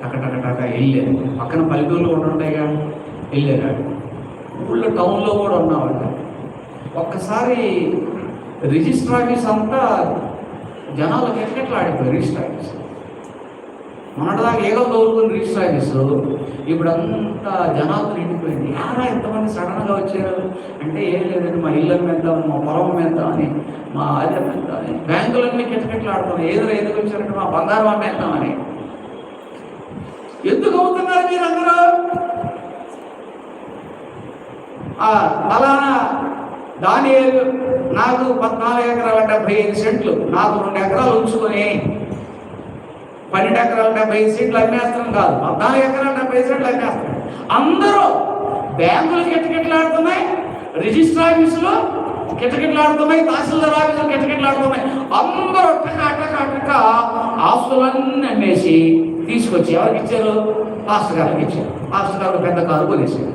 టకటకటక వెళ్ళారు. పక్కన పల్లెటూళ్ళు కూడా ఉంటాయిగా, వెళ్ళారు. ఊళ్ళో టౌన్లో కూడా ఉన్నవాళ్ళ. ఒక్కసారి రిజిస్టర్ ఆఫీస్ అంతా జనాలు ఎట్లా ఆడిపోయారు. రిజిస్టర్ ఆఫీస్ మొన్నటిదాకా ఏదో తోలుకుని రిజిస్టర్ ఆఫీసు ఇప్పుడు అంతా జనాలు నిండిపోయింది. యారా ఎంతమంది సడన్గా వచ్చారు అంటే ఏం లేదండి, మా ఇళ్ళ మీద, మా పొలం మీద అని, మా అదే మీద అని, బ్యాంకులన్నీ కిటకిటలు ఆడుతున్నాయి. ఎందుకు వచ్చారంటే మా బంగారం అమ్మేద్దామని. ఎందుకు అవుతున్నారు మీరు అందరూ? ఫలానా దానియేలు నాకు 14 ఎకరాల 75 సెంట్లు, నాకు 2 ఎకరాలు ఉంచుకొని 12 ఎకరాల 75 సెంట్లు అమ్మేస్తాం కాదు, 14 ఎకరాల 70 సెంట్లు అమ్మేస్తాం. అందరూ బ్యాంకులు కిటకిటలాడుతున్నాయి, రిజిస్టర్ ఆఫీసులో కిటకిటలాడుతున్నాయి, తహసీల్దార్ ఆఫీసులు కిటకిటలాడుతున్నాయి. అందరూ అట్టక ఆస్తులన్నీ అమ్మేసి తీసుకొచ్చి ఎవరికి ఇచ్చారు? పాస్టర్ గారికి ఇచ్చారు. పాస్టర్ గారు పెద్ద కారు కొనేసారు.